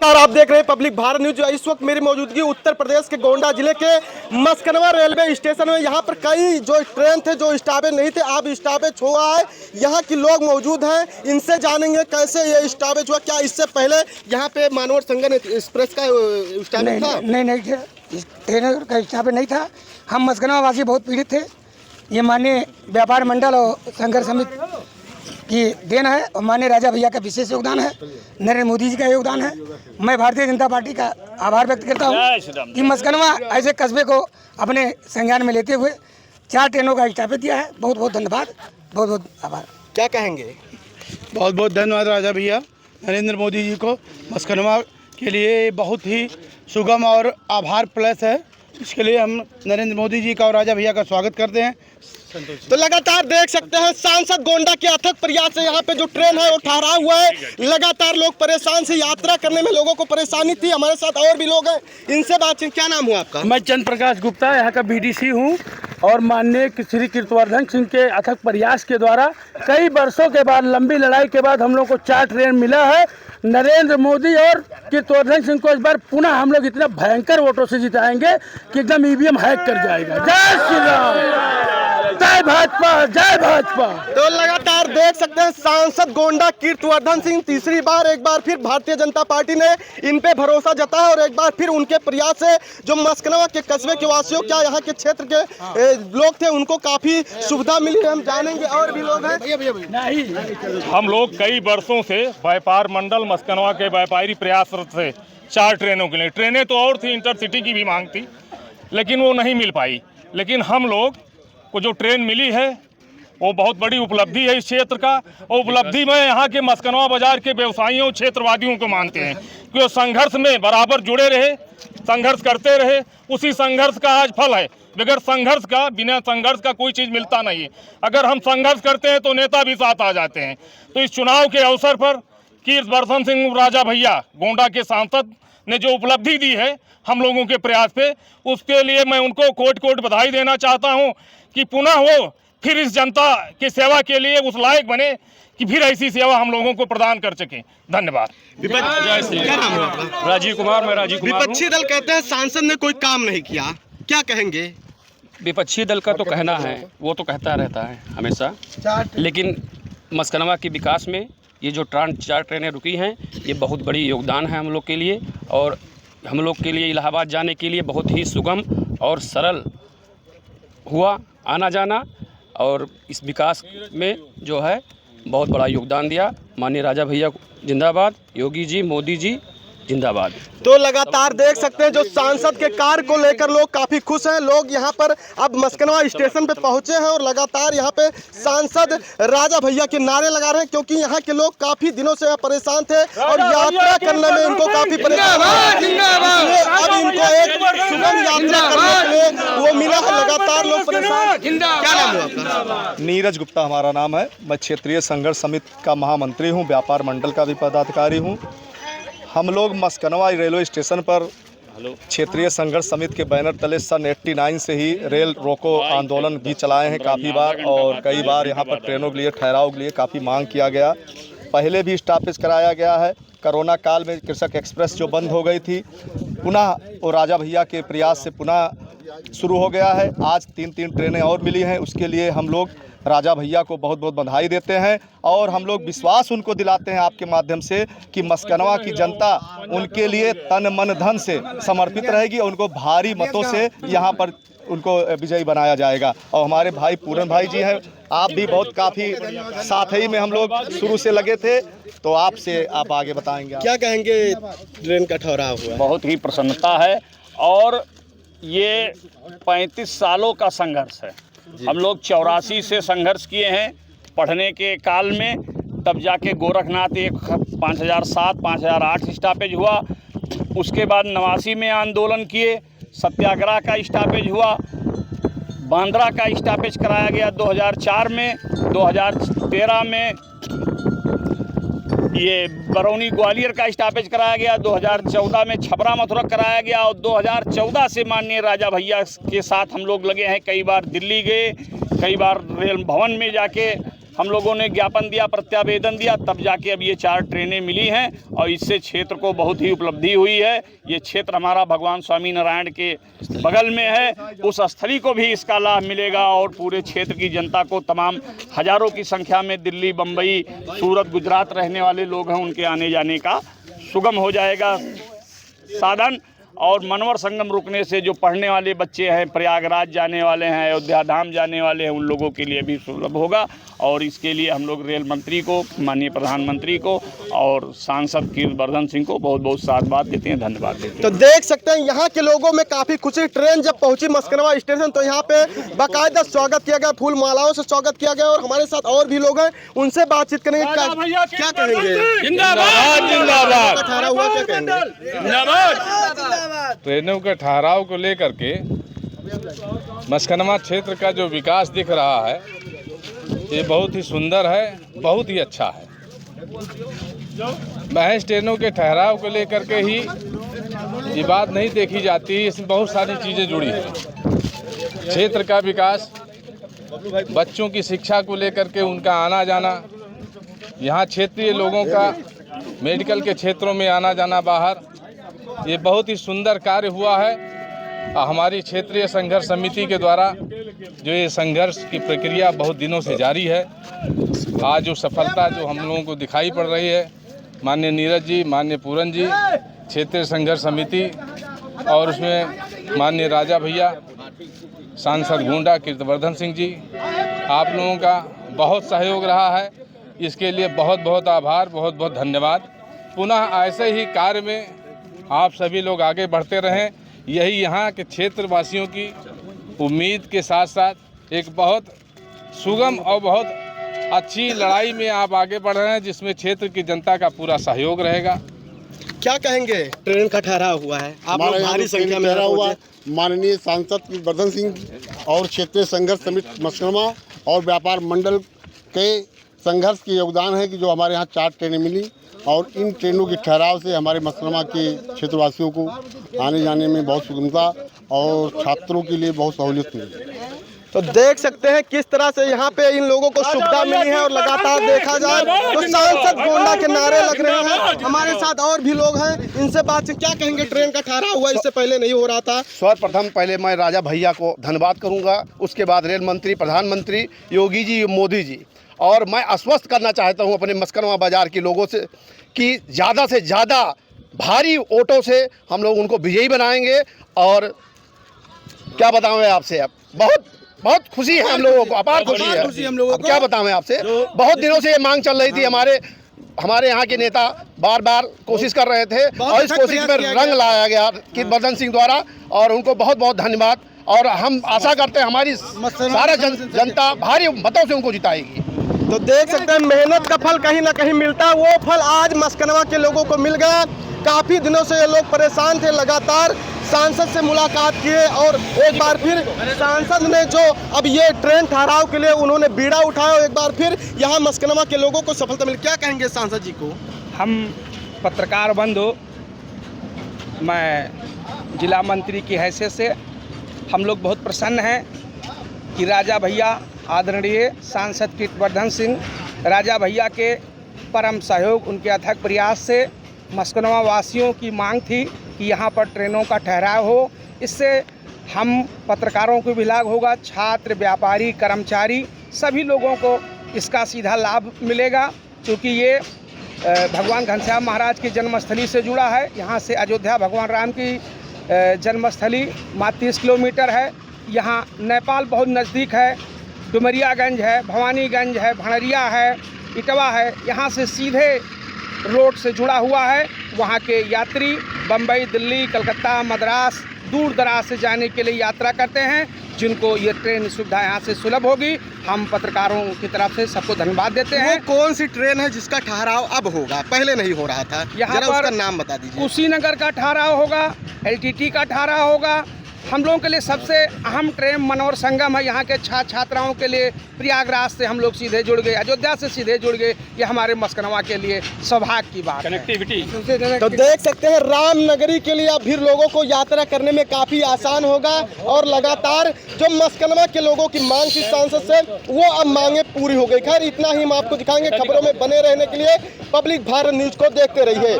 और आप देख रहे हैं पब्लिक भारत न्यूज। इस वक्त मेरी मौजूदगी उत्तर प्रदेश के गोंडा जिले के मस्कनवा रेलवे स्टेशन में। यहाँ पर कई जो ट्रेन थे जो स्टॉपेज नहीं थे, अब स्टॉपेज हुआ है। यहाँ के लोग मौजूद हैं, इनसे जानेंगे कैसे ये स्टॉपेज हुआ। क्या इससे पहले यहाँ पे मानव संगठन एक्सप्रेस का स्टॉपेज था? नहीं, ट्रेन का स्टॉपेज नहीं था। हम मस्कनवा वासी बहुत पीड़ित थे। ये माननीय व्यापार मंडल और संघर्ष समिति की देन है और माननीय राजा भैया का विशेष योगदान है, नरेंद्र मोदी जी का योगदान है। मैं भारतीय जनता पार्टी का आभार व्यक्त करता हूँ कि मस्कनवा ऐसे कस्बे को अपने संज्ञान में लेते हुए 4 ट्रेनों का स्टॉपेज दिया है। बहुत बहुत धन्यवाद, बहुत बहुत आभार। क्या कहेंगे? बहुत बहुत धन्यवाद राजा भैया नरेंद्र मोदी जी को। मस्कनवा के लिए बहुत ही सुगम और आभार प्लस है। इसके लिए हम नरेंद्र मोदी जी का और राजा भैया का स्वागत करते हैं। तो लगातार देख सकते हैं सांसद गोंडा के अथक प्रयास से यहाँ पे जो ट्रेन है वो ठहरा हुआ है। लगातार लोग परेशान से यात्रा करने में लोगों को परेशानी थी। हमारे साथ और भी लोग हैं, इनसे बातचीत। क्या नाम हुआ आपका? मैं चंद्र प्रकाश गुप्ता यहाँ का बीडीसी हूँ और माननीय श्री कीर्तिवर्धन सिंह के अथक प्रयास के द्वारा कई वर्षों के बाद, लंबी लड़ाई के बाद हम लोग को 4 ट्रेन मिला है। नरेंद्र मोदी और कीर्तिवर्धन सिंह को इस बार पुनः हम लोग इतना भयंकर वोटों से जिताएंगे कि एकदम ईवीएम हैक कर जाएगा। जय श्री राम, जय भाजपा, जय भाजपा। तो लगातार देख सकते हैं सांसद गोंडा कीर्तिवर्धन सिंह तीसरी बार एक बार फिर भारतीय जनता पार्टी ने इन पे भरोसा जताया और एक बार फिर उनके प्रयास से जो मस्कनवा के कस्बे के वासियों, क्या यहाँ के क्षेत्र के लोग थे, उनको काफी सुविधा मिली। हम जानेंगे और भी लोग हैं। हम लोग कई वर्षों से व्यापार मंडल मस्कनवा के व्यापारी प्रयासरत थे 4 ट्रेनों के लिए। ट्रेनें तो और थी, इंटरसिटी की भी मांग थी, लेकिन वो नहीं मिल पाई। लेकिन हम लोग को जो ट्रेन मिली है वो बहुत बड़ी उपलब्धि है इस क्षेत्र का। वो उपलब्धि में यहाँ के मस्कनवा बाजार के व्यवसायियों, क्षेत्रवादियों को मानते हैं कि वो संघर्ष में बराबर जुड़े रहे, संघर्ष करते रहे। उसी संघर्ष का आज फल है। बगैर संघर्ष का, बिना संघर्ष का कोई चीज़ मिलता नहीं है। अगर हम संघर्ष करते हैं तो नेता भी साथ आ जाते हैं। तो इस चुनाव के अवसर पर कीर्तिवर्धन सिंह राजा भैया गोंडा के सांसद ने जो उपलब्धि दी है हम लोगों के प्रयास पे, उसके लिए मैं उनको कोट कोट बधाई देना चाहता हूं कि पुनः वो फिर इस जनता की सेवा के लिए उस लायक बने कि फिर ऐसी सेवा हम लोगों को प्रदान कर सकें। धन्यवाद। क्या नाम है आपका? राजीव कुमार। मैं राजीव कुमार। विपक्षी दल कहते हैं सांसद ने कोई काम नहीं किया, क्या कहेंगे? विपक्षी दल का तो कहना है, वो तो कहता रहता है हमेशा, लेकिन मस्कनवा के विकास में ये जो 4 ट्रेनें रुकी हैं ये बहुत बड़ी योगदान है हम लोग के लिए। और हम लोग के लिए इलाहाबाद जाने के लिए बहुत ही सुगम और सरल हुआ आना जाना। और इस विकास में जो है बहुत बड़ा योगदान दिया। माननीय राजा भैया जिंदाबाद, योगी जी, मोदी जी जिंदाबाद। तो लगातार देख सकते हैं जो सांसद के कार्य को लेकर लोग काफी खुश हैं। लोग यहाँ पर अब मस्कनवा स्टेशन पे पहुंचे हैं और लगातार यहाँ पे सांसद राजा भैया के नारे लगा रहे हैं, क्योंकि यहाँ के लोग काफी दिनों से परेशान थे और यात्रा करने में इनको काफी परेशानी, अब इनको एक सुगम यात्रा करने के लिए वो मिला है। लगातार लोग परेशान। क्या नाम है आपका? नीरज गुप्ता हमारा नाम है। मैं क्षेत्रीय संघर्ष समिति का महामंत्री हूँ, व्यापार मंडल का भी पदाधिकारी हूँ। हम लोग मस्कनवा रेलवे स्टेशन पर क्षेत्रीय संघर्ष समिति के बैनर तले सन 89 से ही रेल रोको आंदोलन भी चलाए हैं काफ़ी बार, और कई बार यहाँ पर ट्रेनों के लिए, ठहराव के लिए काफ़ी मांग किया गया। पहले भी स्टॉपेज कराया गया है। कोरोना काल में कृषक एक्सप्रेस जो बंद हो गई थी, पुनः वो राजा भैया के प्रयास से पुनः शुरू हो गया है। आज 3 ट्रेनें और मिली हैं। उसके लिए हम लोग राजा भैया को बहुत बहुत बधाई देते हैं और हम लोग विश्वास उनको दिलाते हैं आपके माध्यम से कि मस्कनवा की जनता उनके लिए तन मन धन से समर्पित रहेगी और उनको भारी मतों से यहाँ पर उनको विजयी बनाया जाएगा। और हमारे भाई पूरन भाई जी हैं, आप भी बहुत काफ़ी साथ ही में हम लोग शुरू से लगे थे, तो आपसे आप आगे बताएंगे। क्या कहेंगे? ट्रेन का ठहराव हुआ, बहुत ही प्रसन्नता है और ये 35 सालों का संघर्ष है। हम लोग 84 से संघर्ष किए हैं पढ़ने के काल में, तब जाके गोरखनाथ एक 5007, 5008 स्टॉपेज हुआ। उसके बाद 89 में आंदोलन किए, सत्याग्रह का स्टॉपेज हुआ, बांद्रा का स्टॉपेज कराया गया 2004 में, 2013 में ये बरौनी ग्वालियर का स्टॉपेज कराया गया, 2014 में छपरा मथुरा कराया गया और 2014 से माननीय राजा भैया के साथ हम लोग लगे हैं। कई बार दिल्ली गए, कई बार रेल भवन में जाके हम लोगों ने ज्ञापन दिया, प्रत्यावेदन दिया, तब जाके अब ये 4 ट्रेनें मिली हैं और इससे क्षेत्र को बहुत ही उपलब्धि हुई है। ये क्षेत्र हमारा भगवान स्वामी नारायण के बगल में है, उस स्थली को भी इसका लाभ मिलेगा और पूरे क्षेत्र की जनता को, तमाम हज़ारों की संख्या में दिल्ली, बम्बई, सूरत, गुजरात रहने वाले लोग हैं, उनके आने जाने का सुगम हो जाएगा साधन। और मनवर संगम रुकने से जो पढ़ने वाले बच्चे हैं, प्रयागराज जाने वाले हैं, अयोध्या धाम जाने वाले हैं, उन लोगों के लिए भी सुलभ होगा। और इसके लिए हम लोग रेल मंत्री को, माननीय प्रधानमंत्री को और सांसद कीर्तिवर्धन सिंह को बहुत बहुत साधुवाद देते हैं, धन्यवाद देते हैं। तो देख सकते हैं यहाँ के लोगों में काफी खुशी। ट्रेन जब पहुंची मस्कनवा स्टेशन तो यहाँ पे बाकायदा स्वागत किया गया, फूल मालाओं से स्वागत किया गया। और हमारे साथ और भी लोग हैं, उनसे बातचीत करेंगे। क्या कहेंगे? जिंदाबाद जिंदाबाद। ठहरा हुआ क्या कहेंगे? जिंदाबाद। ट्रेनों के ठहराव को लेकर के मस्कनवा क्षेत्र का जो विकास दिख रहा है ये बहुत ही सुंदर है, बहुत ही अच्छा है। महज ट्रेनों के ठहराव को लेकर के ही ये बात नहीं देखी जाती, इसमें बहुत सारी चीज़ें जुड़ी हैं। क्षेत्र का विकास, बच्चों की शिक्षा को लेकर के उनका आना जाना, यहाँ क्षेत्रीय लोगों का मेडिकल के क्षेत्रों में आना जाना बाहर, ये बहुत ही सुंदर कार्य हुआ है। हमारी क्षेत्रीय संघर्ष समिति के द्वारा जो ये संघर्ष की प्रक्रिया बहुत दिनों से जारी है, आज जो सफलता जो हम लोगों को दिखाई पड़ रही है, माननीय नीरज जी, माननीय पूरन जी, क्षेत्रीय संघर्ष समिति और उसमें माननीय राजा भैया, सांसद गोंडा कीर्तिवर्धन सिंह जी, आप लोगों का बहुत सहयोग रहा है। इसके लिए बहुत बहुत आभार, बहुत बहुत धन्यवाद। पुनः ऐसे ही कार्य में आप सभी लोग आगे बढ़ते रहें, यही यहाँ के क्षेत्रवासियों की उम्मीद के साथ साथ एक बहुत सुगम और बहुत अच्छी लड़ाई में आप आगे बढ़ रहे हैं, जिसमें क्षेत्र की जनता का पूरा सहयोग रहेगा। क्या कहेंगे? ट्रेन का ठहराव हुआ है, आप लोग भारी संख्या में ठहरा हुआ। माननीय सांसद कीर्तिवर्धन सिंह और क्षेत्रीय संघर्ष समिति मस्कनवा और व्यापार मंडल के संघर्ष के योगदान है कि जो हमारे यहाँ 4 ट्रेनें मिली और इन ट्रेनों के ठहराव से हमारे मस्कनवा के क्षेत्रवासियों को आने जाने में बहुत सुगमता और छात्रों के लिए बहुत सहूलियत मिली। तो देख सकते हैं किस तरह से यहाँ पे इन लोगों को सुविधा मिली है। और लगातार देखा जाए तो सांसद गोंडा के नारे लग रहे हैं। हमारे साथ और भी लोग हैं, इनसे बातचीत। क्या कहेंगे? ट्रेन का ठहराव हुआ, इससे पहले नहीं हो रहा था। सर्वप्रथम पहले मैं राजा भैया को धन्यवाद करूंगा, उसके बाद रेल मंत्री, प्रधानमंत्री योगी जी, मोदी जी। और मैं आश्वस्त करना चाहता हूं अपने मस्कनवा बाज़ार के लोगों से कि ज़्यादा से ज़्यादा भारी वोटों से हम लोग उनको विजयी बनाएंगे। और क्या बताएं आपसे, अब बहुत बहुत खुशी है हम लोगों को, अपार खुशी है हम लोगों को। क्या बताएं आपसे, बहुत दिनों से ये मांग चल रही थी। हमारे यहाँ के नेता बार बार कोशिश कर रहे थे और इस कोशिश में रंग लाया गया कीर्तिवर्धन सिंह द्वारा, और उनको बहुत बहुत धन्यवाद। और हम आशा करते हैं हमारी सारा जनता भारी मतों से उनको जिताएगी। तो देख सकते हैं मेहनत का फल कहीं ना कहीं मिलता है, वो फल आज मस्कनवा के लोगों को मिल गया। काफ़ी दिनों से ये लोग परेशान थे, लगातार सांसद से मुलाकात किए और एक बार फिर सांसद ने जो अब ये ट्रेन ठहराव के लिए उन्होंने बीड़ा उठाया और एक बार फिर यहाँ मस्कनवा के लोगों को सफलता मिली। क्या कहेंगे सांसद जी को? हम पत्रकार बंधु, मैं जिला मंत्री की हैसियत से हम लोग बहुत प्रसन्न हैं कि राजा भैया, आदरणीय सांसद कीर्तिवर्धन सिंह, राजा भैया के परम सहयोग, उनके अथक प्रयास से मस्कनवा वासियों की मांग थी कि यहाँ पर ट्रेनों का ठहराव हो। इससे हम पत्रकारों को भी लाभ होगा, छात्र, व्यापारी, कर्मचारी, सभी लोगों को इसका सीधा लाभ मिलेगा। क्योंकि ये भगवान घनश्याम महाराज की जन्मस्थली से जुड़ा है। यहाँ से अयोध्या भगवान राम की जन्मस्थली मात्र 30 किलोमीटर है। यहाँ नेपाल बहुत नज़दीक है, डुमरियागंज है, भवानीगंज है, भणरिया है, इटवा है, यहाँ से सीधे रोड से जुड़ा हुआ है। वहाँ के यात्री बम्बई, दिल्ली, कलकत्ता, मद्रास, दूर दराज से जाने के लिए यात्रा करते हैं, जिनको ये ट्रेन सुविधा यहाँ से सुलभ होगी। हम पत्रकारों की तरफ से सबको धन्यवाद देते हैं। वो कौन सी ट्रेन है जिसका ठहराव अब होगा, पहले नहीं हो रहा था? यहाँ पर उसका नाम बता दीजिए। कुशीनगर का ठहराव होगा, LTT का ठहराव होगा, हम लोगों के लिए सबसे अहम ट्रेन मनोहर संगम है। यहाँ के छात्राओं के लिए प्रयागराज से हम लोग सीधे जुड़ गए, अयोध्या से सीधे जुड़ गए। ये हमारे मस्कनवा के लिए सौभाग्य की बात है। कनेक्टिविटी तो देख सकते हैं रामनगरी के लिए अब फिर लोगों को यात्रा करने में काफ़ी आसान होगा और लगातार जो मस्कनवा के लोगों की मांग थी सांसद से वो अब मांगे पूरी हो गई। खैर इतना ही हम आपको दिखाएंगे। खबरों में बने रहने के लिए पब्लिक भारत न्यूज़ को देखते रहिए।